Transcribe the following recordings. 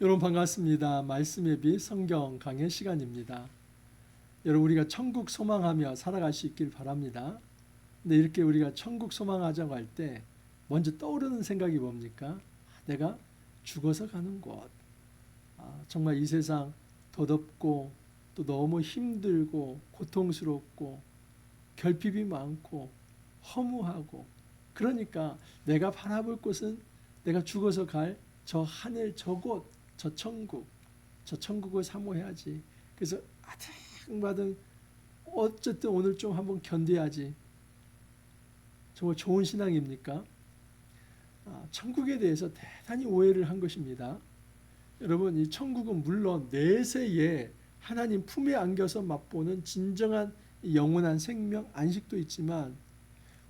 여러분 반갑습니다. 말씀의 빛 성경 강의 시간입니다. 여러분 우리가 천국 소망하며 살아갈 수 있길 바랍니다. 근데 이렇게 우리가 천국 소망하자고 할 때 먼저 떠오르는 생각이 뭡니까? 내가 죽어서 가는 곳. 정말 이 세상 더덥고 또 너무 힘들고 고통스럽고 결핍이 많고 허무하고 그러니까 내가 바라볼 곳은 내가 죽어서 갈 저 하늘 저곳 저 천국을 사모해야지. 그래서 아등바등 어쨌든 오늘 좀 한번 견뎌야지. 정말 좋은 신앙입니까? 천국에 대해서 대단히 오해를 한 것입니다. 여러분 이 천국은 물론 내세에 하나님 품에 안겨서 맛보는 진정한 영원한 생명 안식도 있지만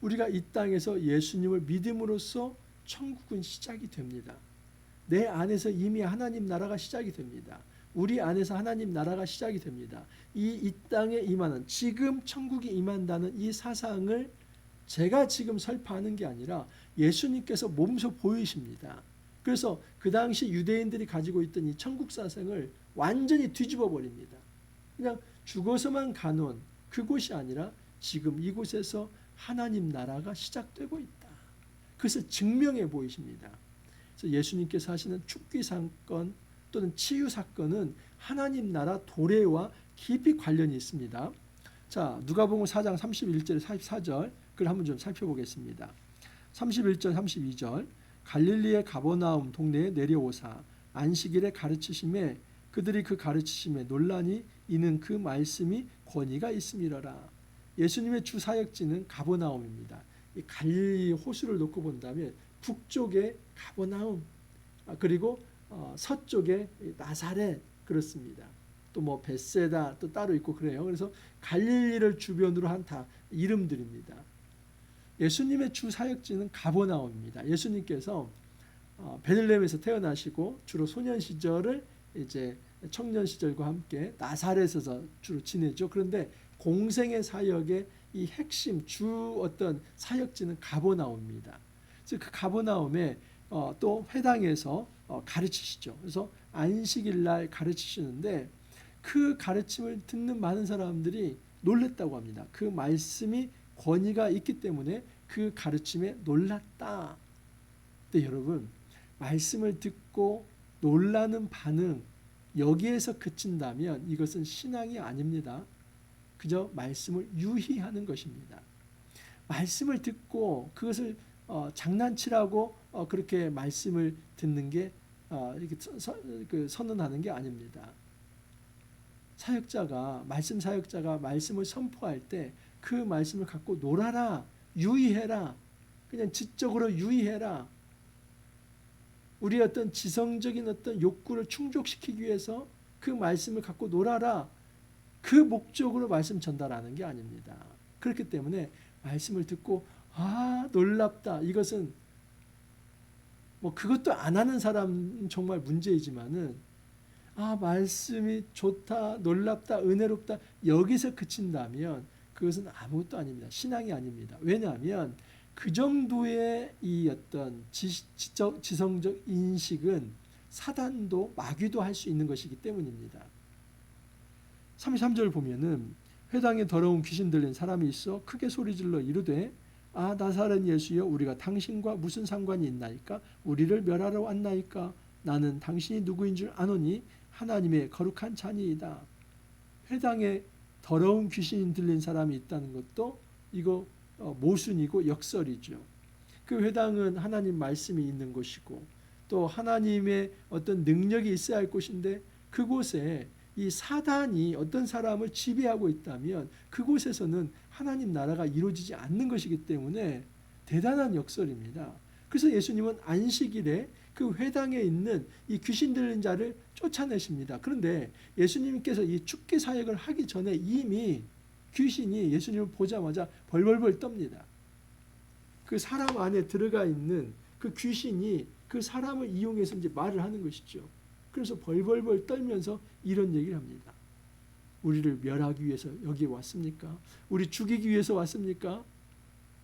우리가 이 땅에서 예수님을 믿음으로써 천국은 시작이 됩니다. 내 안에서 이미 하나님 나라가 시작이 됩니다. 우리 안에서 하나님 나라가 시작이 됩니다. 이 땅에 임하는 지금 천국이 임한다는 이 사상을 제가 지금 설파하는 게 아니라 예수님께서 몸소 보이십니다. 그래서 그 당시 유대인들이 가지고 있던 이 천국 사상을 완전히 뒤집어 버립니다. 그냥 죽어서만 가는 그곳이 아니라 지금 이곳에서 하나님 나라가 시작되고 있다. 그것을 증명해 보이십니다. 그래서 예수님께서 하시는 죽기 사건 또는 치유 사건은 하나님 나라 도래와 깊이 관련이 있습니다. 자, 누가복음 4장 31절 44절 그걸 한번 좀 살펴보겠습니다. 31절 32절 갈릴리의 가버나움 동네에 내려오사 안식일에 가르치심에 그들이 그 가르치심에 논란이 이는 그 말씀이 권위가 있음이러라. 예수님의 주 사역지는 가버나움입니다. 이 갈릴리 호수를 놓고 본다면 북쪽에 가버나움 그리고 서쪽에 나사렛 그렇습니다. 또 뭐 벳세다 또 따로 있고 그래요. 그래서 갈릴리를 주변으로 한 다 이름들입니다. 예수님의 주 사역지는 가버나움입니다. 예수님께서 베들레헴에서 태어나시고 주로 소년 시절을 이제 청년 시절과 함께 나사렛에서 주로 지내죠. 그런데 공생의 사역의 이 핵심 주 어떤 사역지는 가버나움입니다. 그래서 그 가버나움에 또 회당에서 가르치시죠. 그래서 안식일 날 가르치시는데 그 가르침을 듣는 많은 사람들이 놀랬다고 합니다. 그 말씀이 권위가 있기 때문에 그 가르침에 놀랐다. 근데 여러분 말씀을 듣고 놀라는 반응 여기에서 그친다면 이것은 신앙이 아닙니다. 그저 말씀을 유희하는 것입니다. 말씀을 듣고 그것을 장난치라고 그렇게 말씀을 듣는 게 이렇게 선언하는 게 아닙니다. 말씀 사역자가 말씀을 선포할 때 그 말씀을 갖고 놀아라, 유희해라, 그냥 지적으로 유희해라. 우리 어떤 지성적인 어떤 욕구를 충족시키기 위해서 그 말씀을 갖고 놀아라. 그 목적으로 말씀 전달하는 게 아닙니다. 그렇기 때문에 말씀을 듣고 놀랍다. 이것은 뭐 그것도 안 하는 사람은 정말 문제이지만은 말씀이 좋다, 놀랍다, 은혜롭다 여기서 그친다면 그것은 아무것도 아닙니다. 신앙이 아닙니다. 왜냐하면 그 정도의 이 어떤 지성적 인식은 사단도 마귀도 할 수 있는 것이기 때문입니다. 33절 보면은 회당에 더러운 귀신 들린 사람이 있어 크게 소리질러 이르되 나사렛 예수여 우리가 당신과 무슨 상관이 있나이까? 우리를 멸하러 왔나이까? 나는 당신이 누구인 줄 아노니 하나님의 거룩한 자니이다. 회당에 더러운 귀신 들린 사람이 있다는 것도 이거 모순이고 역설이죠. 그 회당은 하나님 말씀이 있는 곳이고 또 하나님의 어떤 능력이 있어야 할 곳인데 그곳에 이 사단이 어떤 사람을 지배하고 있다면 그곳에서는 하나님 나라가 이루어지지 않는 것이기 때문에 대단한 역설입니다. 그래서 예수님은 안식일에 그 회당에 있는 이 귀신 들린 자를 쫓아내십니다. 그런데 예수님께서 이 죽기 사역을 하기 전에 이미 귀신이 예수님을 보자마자 벌벌벌 떱니다. 그 사람 안에 들어가 있는 그 귀신이 그 사람을 이용해서 이제 말을 하는 것이죠. 그래서 벌벌벌 떨면서 이런 얘기를 합니다. 우리를 멸하기 위해서 여기에 왔습니까? 우리 죽이기 위해서 왔습니까?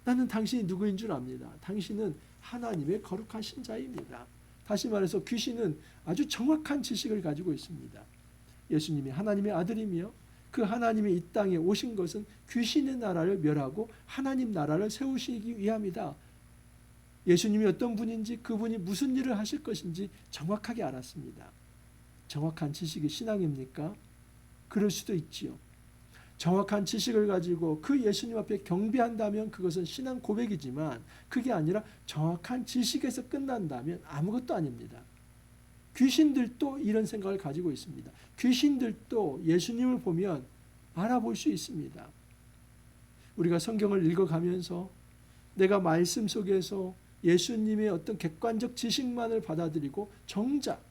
나는 당신이 누구인 줄 압니다. 당신은 하나님의 거룩하신 자입니다. 다시 말해서 귀신은 아주 정확한 지식을 가지고 있습니다. 예수님이 하나님의 아들이며 그 하나님이 이 땅에 오신 것은 귀신의 나라를 멸하고 하나님 나라를 세우시기 위함이다. 예수님이 어떤 분인지 그분이 무슨 일을 하실 것인지 정확하게 알았습니다. 정확한 지식이 신앙입니까? 그럴 수도 있지요. 정확한 지식을 가지고 그 예수님 앞에 경배한다면 그것은 신앙 고백이지만 그게 아니라 정확한 지식에서 끝난다면 아무것도 아닙니다. 귀신들도 이런 생각을 가지고 있습니다. 귀신들도 예수님을 보면 알아볼 수 있습니다. 우리가 성경을 읽어가면서 내가 말씀 속에서 예수님의 어떤 객관적 지식만을 받아들이고 정작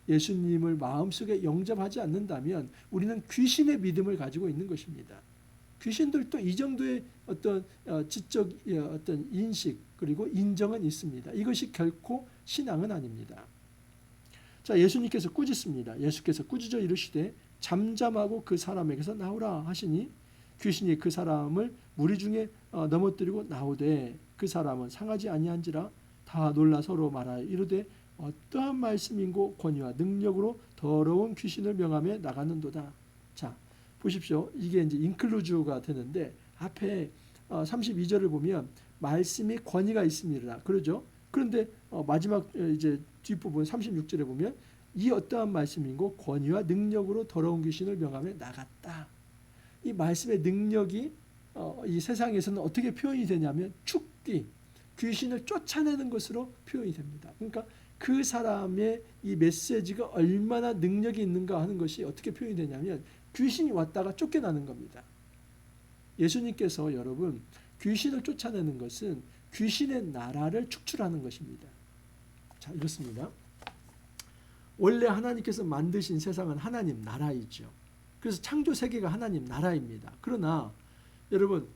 예수님을 마음속에 영접하지 않는다면 우리는 귀신의 믿음을 가지고 있는 것입니다. 귀신들도 이 정도의 어떤 지적 어떤 인식 그리고 인정은 있습니다. 이것이 결코 신앙은 아닙니다. 자, 예수님께서 꾸짖습니다. 예수께서 꾸짖어 이르시되 잠잠하고 그 사람에게서 나오라 하시니 귀신이 그 사람을 무리 중에 넘어뜨리고 나오되 그 사람은 상하지 아니한지라 다 놀라 서로 말하여 이르되 어떠한 말씀인고 권위와 능력으로 더러운 귀신을 명하며 나가는도다. 자, 보십시오. 이게 이제 인클루즈가 되는데 앞에 32절을 보면 말씀이 권위가 있습니다. 그러죠? 그런데 마지막 이제 뒷부분 36절에 보면 이 어떠한 말씀인고 권위와 능력으로 더러운 귀신을 명하며 나갔다. 이 말씀의 능력이 이 세상에서는 어떻게 표현이 되냐면 죽기, 귀신을 쫓아내는 것으로 표현이 됩니다. 그러니까 그 사람의 이 메시지가 얼마나 능력이 있는가 하는 것이 어떻게 표현이 되냐면 귀신이 왔다가 쫓겨나는 겁니다. 예수님께서 여러분 귀신을 쫓아내는 것은 귀신의 나라를 축출하는 것입니다. 자, 이렇습니다. 원래 하나님께서 만드신 세상은 하나님 나라이죠. 그래서 창조 세계가 하나님 나라입니다. 그러나 여러분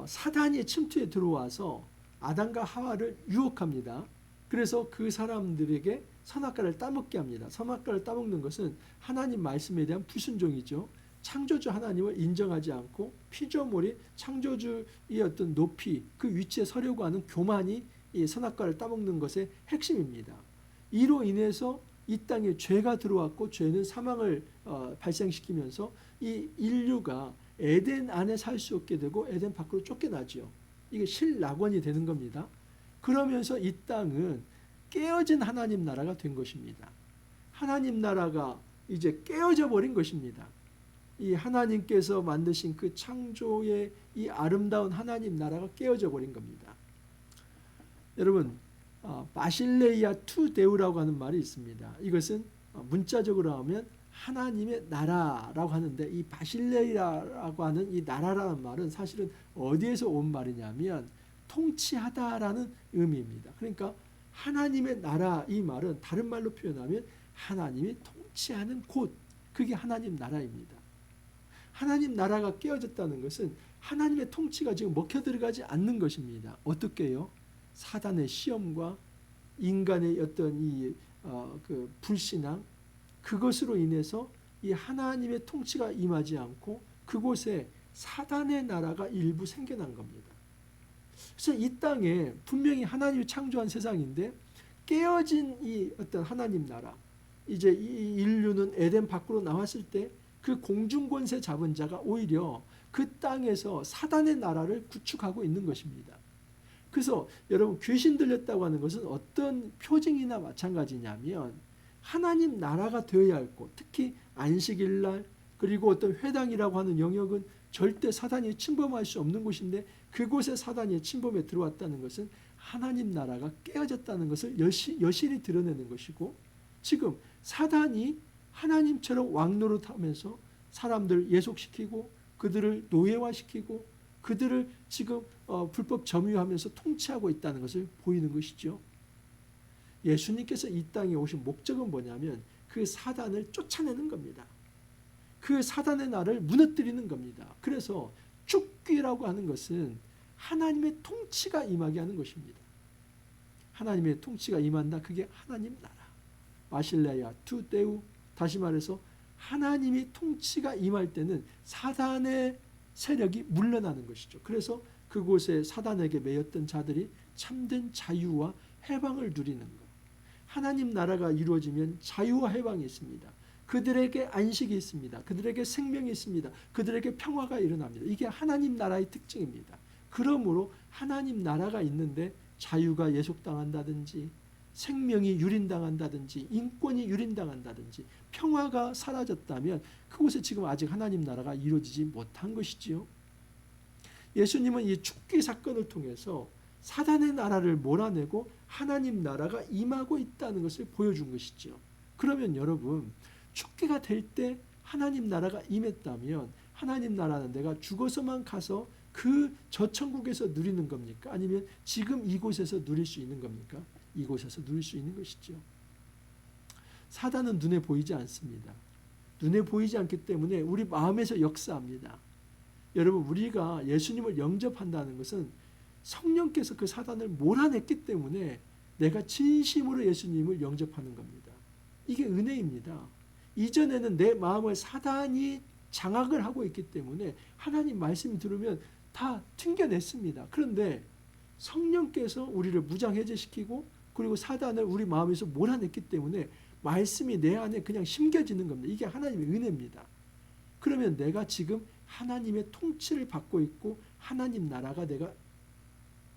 사단이 침투에 들어와서 아담과 하와를 유혹합니다. 그래서 그 사람들에게 선악과를 따먹게 합니다. 선악과를 따먹는 것은 하나님 말씀에 대한 불순종이죠. 창조주 하나님을 인정하지 않고 피조물이 창조주의 어떤 높이 그 위치에 서려고 하는 교만이 이 선악과를 따먹는 것의 핵심입니다. 이로 인해서 이 땅에 죄가 들어왔고 죄는 사망을 발생시키면서 이 인류가 에덴 안에 살 수 없게 되고 에덴 밖으로 쫓겨나죠. 이게 실낙원이 되는 겁니다. 그러면서 이 땅은 깨어진 하나님 나라가 된 것입니다. 하나님 나라가 이제 깨어져 버린 것입니다. 이 하나님께서 만드신 그 창조의 이 아름다운 하나님 나라가 깨어져 버린 겁니다. 여러분 바실레이아 투 데우라고 하는 말이 있습니다. 이것은 문자적으로 하면 하나님의 나라라고 하는데 이 바실레이라고 하는 이 나라라는 말은 사실은 어디에서 온 말이냐면 통치하다라는 의미입니다. 그러니까 하나님의 나라 이 말은 다른 말로 표현하면 하나님이 통치하는 곳, 그게 하나님 나라입니다. 하나님 나라가 깨어졌다는 것은 하나님의 통치가 지금 먹혀 들어가지 않는 것입니다. 어떻게요? 사단의 시험과 인간의 어떤 그 불신앙 그것으로 인해서 이 하나님의 통치가 임하지 않고 그곳에 사단의 나라가 일부 생겨난 겁니다. 그래서 이 땅에 분명히 하나님이 창조한 세상인데 깨어진 이 어떤 하나님 나라, 이제 이 인류는 에덴 밖으로 나왔을 때 그 공중권세 잡은 자가 오히려 그 땅에서 사단의 나라를 구축하고 있는 것입니다. 그래서 여러분 귀신 들렸다고 하는 것은 어떤 표징이나 마찬가지냐면 하나님 나라가 되어야 할 곳, 특히 안식일날 그리고 어떤 회당이라고 하는 영역은 절대 사단이 침범할 수 없는 곳인데 그곳에 사단이 침범에 들어왔다는 것은 하나님 나라가 깨어졌다는 것을 여실히 드러내는 것이고 지금 사단이 하나님처럼 왕노릇하면서 사람들 예속시키고 그들을 노예화시키고 그들을 지금 불법 점유하면서 통치하고 있다는 것을 보이는 것이죠. 예수님께서 이 땅에 오신 목적은 뭐냐면 그 사단을 쫓아내는 겁니다. 그 사단의 나라를 무너뜨리는 겁니다. 그래서 죽기라고 하는 것은 하나님의 통치가 임하게 하는 것입니다. 하나님의 통치가 임한다. 그게 하나님 나라. 바실레야 투 데우. 다시 말해서 하나님이 통치가 임할 때는 사단의 세력이 물러나는 것이죠. 그래서 그곳에 사단에게 매였던 자들이 참된 자유와 해방을 누리는 것. 하나님 나라가 이루어지면 자유와 해방이 있습니다. 그들에게 안식이 있습니다. 그들에게 생명이 있습니다. 그들에게 평화가 일어납니다. 이게 하나님 나라의 특징입니다. 그러므로 하나님 나라가 있는데 자유가 예속당한다든지 생명이 유린당한다든지 인권이 유린당한다든지 평화가 사라졌다면 그곳에 지금 아직 하나님 나라가 이루어지지 못한 것이지요. 예수님은 이 죽기 사건을 통해서 사단의 나라를 몰아내고 하나님 나라가 임하고 있다는 것을 보여준 것이죠. 그러면 여러분, 죽기가 될 때 하나님 나라가 임했다면 하나님 나라는 내가 죽어서만 가서 그 저 천국에서 누리는 겁니까? 아니면 지금 이곳에서 누릴 수 있는 겁니까? 이곳에서 누릴 수 있는 것이죠. 사단은 눈에 보이지 않습니다. 눈에 보이지 않기 때문에 우리 마음에서 역사합니다. 여러분, 우리가 예수님을 영접한다는 것은 성령께서 그 사단을 몰아냈기 때문에 내가 진심으로 예수님을 영접하는 겁니다. 이게 은혜입니다. 이전에는 내 마음을 사단이 장악을 하고 있기 때문에 하나님 말씀이 들으면 다 튕겨냈습니다. 그런데 성령께서 우리를 무장해제시키고 그리고 사단을 우리 마음에서 몰아냈기 때문에 말씀이 내 안에 그냥 심겨지는 겁니다. 이게 하나님의 은혜입니다. 그러면 내가 지금 하나님의 통치를 받고 있고 하나님 나라가 내가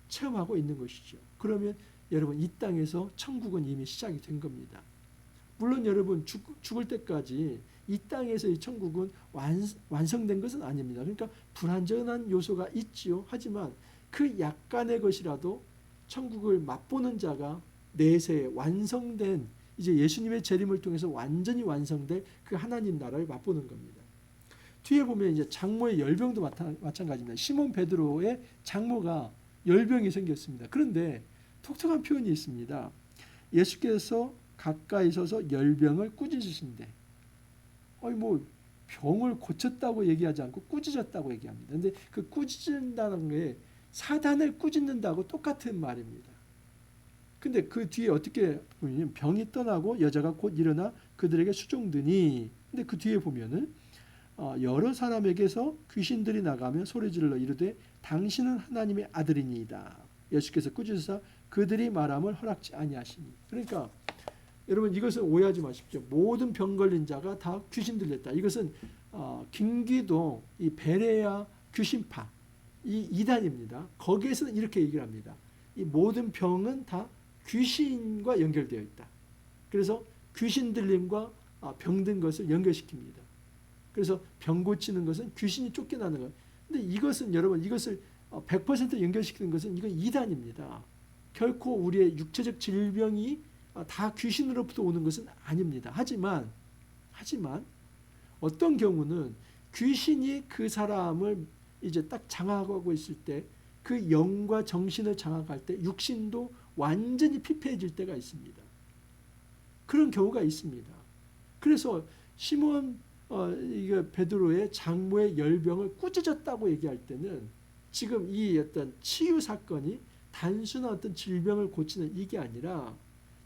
체험하고 있는 것이죠. 그러면 여러분, 이 땅에서 천국은 이미 시작이 된 겁니다. 물론 여러분, 죽을 때까지 이 땅에서의 천국은 완성된 것은 아닙니다. 그러니까 불완전한 요소가 있지요. 하지만 그 약간의 것이라도 천국을 맛보는 자가 내세에 완성된, 이제 예수님의 재림을 통해서 완전히 완성될 그 하나님 나라를 맛보는 겁니다. 뒤에 보면 이제 장모의 열병도 마찬가지입니다. 시몬 베드로의 장모가 열병이 생겼습니다. 그런데 독특한 표현이 있습니다. 예수께서 가까이 서서 열병을 꾸짖으신대. 뭐 병을 고쳤다고 얘기하지 않고 꾸짖었다고 얘기합니다. 그런데 그 꾸짖는다는 게 사단을 꾸짖는다고 똑같은 말입니다. 근데 그 뒤에 어떻게 보면 병이 떠나고 여자가 곧 일어나 그들에게 수종드니, 근데 그 뒤에 보면은 여러 사람에게서 귀신들이 나가며 소리질러 이르되 당신은 하나님의 아들이니이다. 예수께서 꾸짖으사 그들이 말함을 허락지 아니하시니. 그러니까 여러분, 이것은 오해하지 마십시오. 모든 병 걸린 자가 다 귀신 들렸다. 이것은 김기도 이 베레아 귀신파 이 이단입니다. 거기에서는 이렇게 얘기를 합니다. 이 모든 병은 다 귀신과 연결되어 있다. 그래서 귀신 들림과 병든 것을 연결시킵니다. 그래서 병 고치는 것은 귀신이 쫓겨나는 거예요. 근데 이것은 여러분, 이것을 100% 연결시키는 것은 이건 이단입니다. 결코 우리의 육체적 질병이 다 귀신으로부터 오는 것은 아닙니다. 하지만 어떤 경우는 귀신이 그 사람을 이제 딱 장악하고 있을 때, 그 영과 정신을 장악할 때 육신도 완전히 피폐해질 때가 있습니다. 그런 경우가 있습니다. 그래서 시몬 베드로의 장모의 열병을 꾸짖었다고 얘기할 때는 지금 이 어떤 치유 사건이 단순한 어떤 질병을 고치는 이게 아니라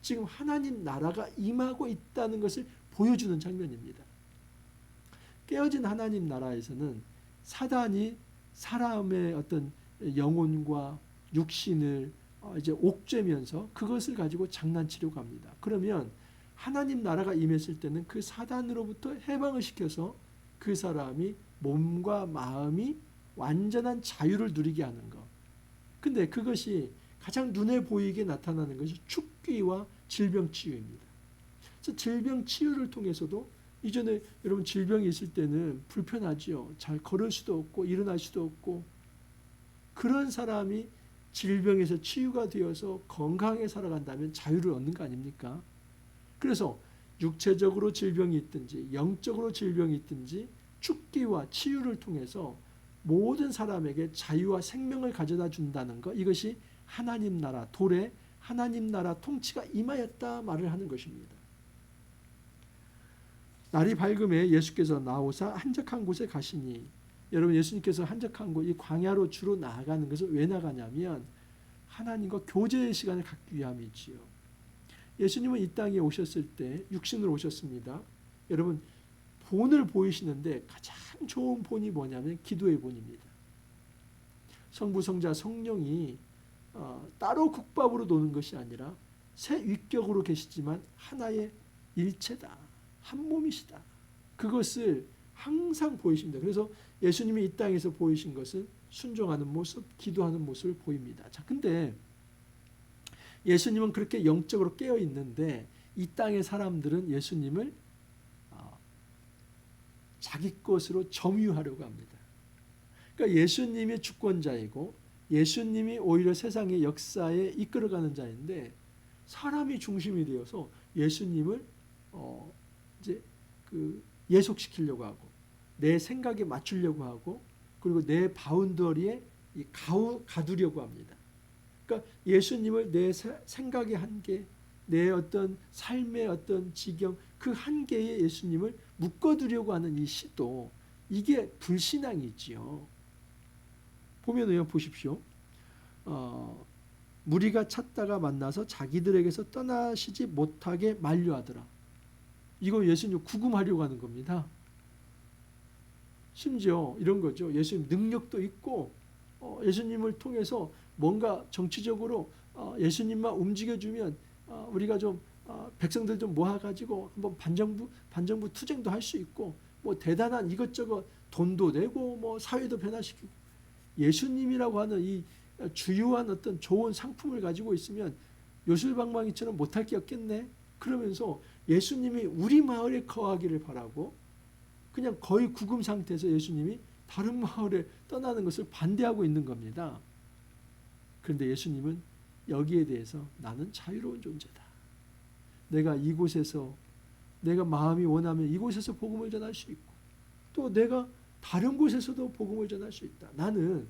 지금 하나님 나라가 임하고 있다는 것을 보여주는 장면입니다. 깨어진 하나님 나라에서는 사단이 사람의 어떤 영혼과 육신을 이제 옥죄면서 그것을 가지고 장난치려고 합니다. 그러면 하나님 나라가 임했을 때는 그 사단으로부터 해방을 시켜서 그 사람이 몸과 마음이 완전한 자유를 누리게 하는 것. 근데 그것이 가장 눈에 보이게 나타나는 것이 죽기와 질병 치유입니다. 그래서 질병 치유를 통해서도 이전에 여러분 질병이 있을 때는 불편하지요. 잘 걸을 수도 없고 일어날 수도 없고, 그런 사람이 질병에서 치유가 되어서 건강하게 살아간다면 자유를 얻는 거 아닙니까? 그래서 육체적으로 질병이 있든지 영적으로 질병이 있든지 죽기와 치유를 통해서 모든 사람에게 자유와 생명을 가져다 준다는 것, 이것이 하나님 나라 도래, 하나님 나라 통치가 임하였다 말을 하는 것입니다. 날이 밝음에 예수께서 나오사 한적한 곳에 가시니, 여러분, 예수님께서 한적한 곳, 이 광야로 주로 나아가는 것은 왜 나가냐면 하나님과 교제의 시간을 갖기 위함이지요. 예수님은 이 땅에 오셨을 때 육신으로 오셨습니다. 여러분, 본을 보이시는데 가장 좋은 본이 뭐냐면 기도의 본입니다. 성부, 성자, 성령이 따로 국밥으로 노는 것이 아니라 새 위격으로 계시지만 하나의 일체다. 한 몸이시다. 그것을 항상 보이십니다. 그래서 예수님이 이 땅에서 보이신 것은 순종하는 모습, 기도하는 모습을 보입니다. 자, 근데 예수님은 그렇게 영적으로 깨어 있는데 이 땅의 사람들은 예수님을 자기 것으로 점유하려고 합니다. 그러니까 예수님이 주권자이고 예수님이 오히려 세상의 역사에 이끌어가는 자인데 사람이 중심이 되어서 예수님을 이제 예속시키려고 하고 내 생각에 맞추려고 하고 그리고 내 바운더리에 가두려고 합니다. 그러니까 예수님을 내 생각의 한계, 내 어떤 삶의 어떤 지경 그 한계에 예수님을 묶어두려고 하는 이 시도 이게 불신앙이지요. 보면요, 보십시오. 무리가 찾다가 만나서 자기들에게서 떠나시지 못하게 만류하더라. 이거 예수님 구금하려고 하는 겁니다. 심지어 이런 거죠. 예수님 능력도 있고 예수님을 통해서 뭔가 정치적으로 예수님만 움직여주면 우리가 좀 백성들 좀 모아가지고 한번 반정부 투쟁도 할 수 있고 뭐 대단한 이것저것 돈도 내고 뭐 사회도 변화시키고 예수님이라고 하는 이 주요한 어떤 좋은 상품을 가지고 있으면 요술방망이처럼 못할 게 없겠네. 그러면서 예수님이 우리 마을에 거하기를 바라고 그냥 거의 구금 상태에서 예수님이 다른 마을에 떠나는 것을 반대하고 있는 겁니다. 그런데 예수님은 여기에 대해서 나는 자유로운 존재다. 내가 이곳에서 내가 마음이 원하면 이곳에서 복음을 전할 수 있고 또 내가 다른 곳에서도 복음을 전할 수 있다. 나는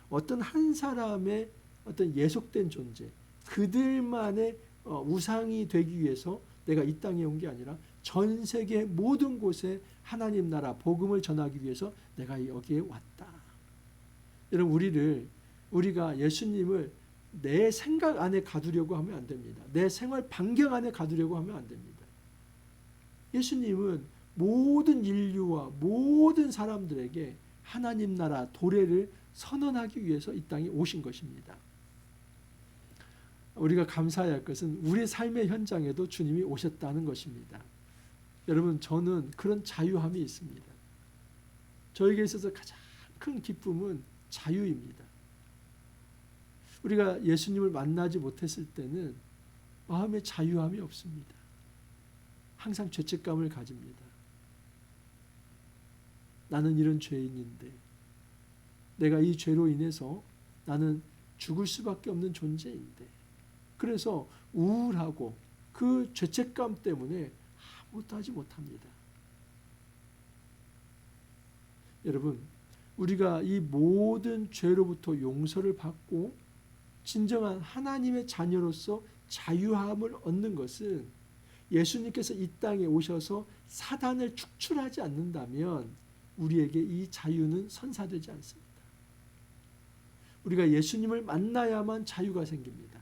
어떤 한 사람의 어떤 예속된 존재, 그들만의 우상이 되기 위해서 내가 이 땅에 온 게 아니라 전 세계 모든 곳에 하나님 나라 복음을 전하기 위해서 내가 여기에 왔다. 여러분 우리가 예수님을 내 생각 안에 가두려고 하면 안 됩니다. 내 생활 반경 안에 가두려고 하면 안 됩니다. 예수님은 모든 인류와 모든 사람들에게 하나님 나라 도래를 선언하기 위해서 이 땅에 오신 것입니다. 우리가 감사해야 할 것은 우리 삶의 현장에도 주님이 오셨다는 것입니다. 여러분 저는 그런 자유함이 있습니다. 저에게 있어서 가장 큰 기쁨은 자유입니다. 우리가 예수님을 만나지 못했을 때는 마음에 자유함이 없습니다. 항상 죄책감을 가집니다. 나는 이런 죄인인데 내가 이 죄로 인해서 나는 죽을 수밖에 없는 존재인데 그래서 우울하고 그 죄책감 때문에 아무것도 하지 못합니다. 여러분 우리가 이 모든 죄로부터 용서를 받고 진정한 하나님의 자녀로서 자유함을 얻는 것은 예수님께서 이 땅에 오셔서 사단을 축출하지 않는다면 우리에게 이 자유는 선사되지 않습니다. 우리가 예수님을 만나야만 자유가 생깁니다.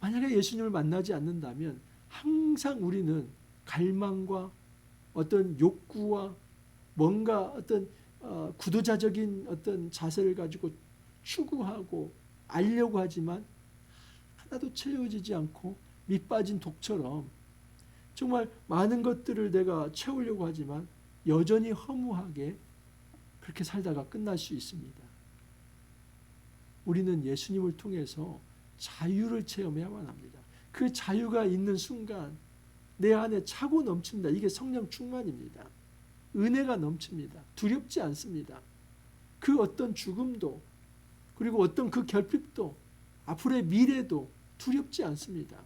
만약에 예수님을 만나지 않는다면 항상 우리는 갈망과 어떤 욕구와 뭔가 어떤 구도자적인 어떤 자세를 가지고 추구하고 알려고 하지만 하나도 채워지지 않고 밑빠진 독처럼 정말 많은 것들을 내가 채우려고 하지만 여전히 허무하게 그렇게 살다가 끝날 수 있습니다. 우리는 예수님을 통해서 자유를 체험해야만 합니다. 그 자유가 있는 순간 내 안에 차고 넘칩니다. 이게 성령 충만입니다. 은혜가 넘칩니다. 두렵지 않습니다. 그 어떤 죽음도 그리고 어떤 그 결핍도 앞으로의 미래도 두렵지 않습니다.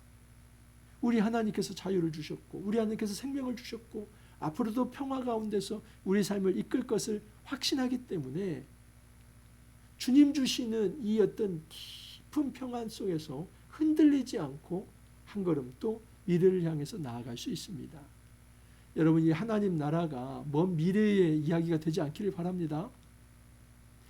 우리 하나님께서 자유를 주셨고 우리 하나님께서 생명을 주셨고 앞으로도 평화 가운데서 우리 삶을 이끌 것을 확신하기 때문에 주님 주시는 이 어떤 깊은 평안 속에서 흔들리지 않고 한 걸음 또 미래를 향해서 나아갈 수 있습니다. 여러분 이 하나님 나라가 먼 미래의 이야기가 되지 않기를 바랍니다.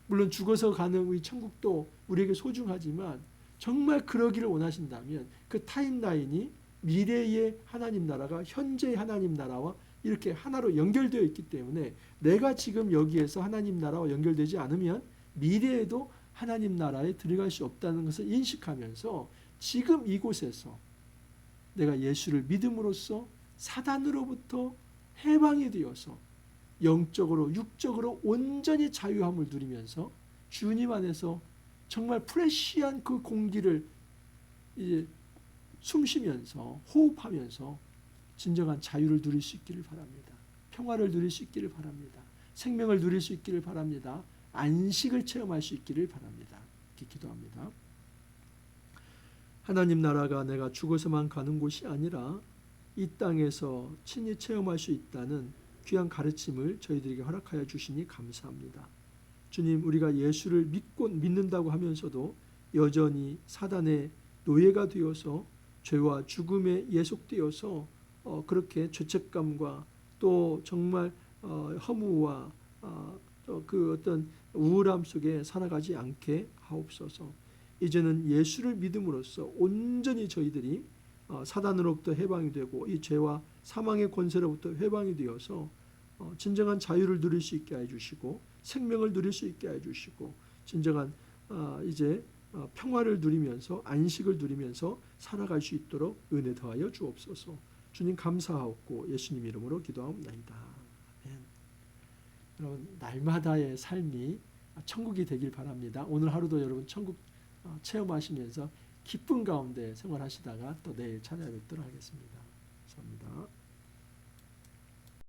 물론 죽어서 가는 이 천국도 우리에게 소중하지만 정말 그러기를 원하신다면 그 타임라인이 미래의 하나님 나라가 현재의 하나님 나라와 이렇게 하나로 연결되어 있기 때문에 내가 지금 여기에서 하나님 나라와 연결되지 않으면 미래에도 하나님 나라에 들어갈 수 없다는 것을 인식하면서 지금 이곳에서 내가 예수를 믿음으로써 사단으로부터 해방이 되어서 영적으로 육적으로 온전히 자유함을 누리면서 주님 안에서 정말 프레시한 그 공기를 이제 숨쉬면서 호흡하면서 진정한 자유를 누릴 수 있기를 바랍니다. 평화를 누릴 수 있기를 바랍니다. 생명을 누릴 수 있기를 바랍니다. 안식을 체험할 수 있기를 바랍니다. 이렇게 기도합니다. 하나님 나라가 내가 죽어서만 가는 곳이 아니라 이 땅에서 친히 체험할 수 있다는 귀한 가르침을 저희들에게 허락하여 주시니 감사합니다. 주님, 우리가 예수를 믿는다고 하면서도 여전히 사단의 노예가 되어서 죄와 죽음에 예속되어서 그렇게 죄책감과 또 정말 허무와 그 어떤 우울함 속에 살아가지 않게 하옵소서. 이제는 예수를 믿음으로써 온전히 저희들이 사단으로부터 해방이 되고 이 죄와 사망의 권세로부터 해방이 되어서 진정한 자유를 누릴 수 있게 해주시고 생명을 누릴 수 있게 해주시고 진정한 이제 평화를 누리면서 안식을 누리면서 살아갈 수 있도록 은혜 더하여 주옵소서. 주님 감사하옵고 예수님 이름으로 기도하옵나이다. 아멘. 여러분 날마다의 삶이 천국이 되길 바랍니다. 오늘 하루도 여러분 천국 체험하시면서 기쁨 가운데 생활하시다가 또 내일 찾아뵙도록 하겠습니다. 감사합니다.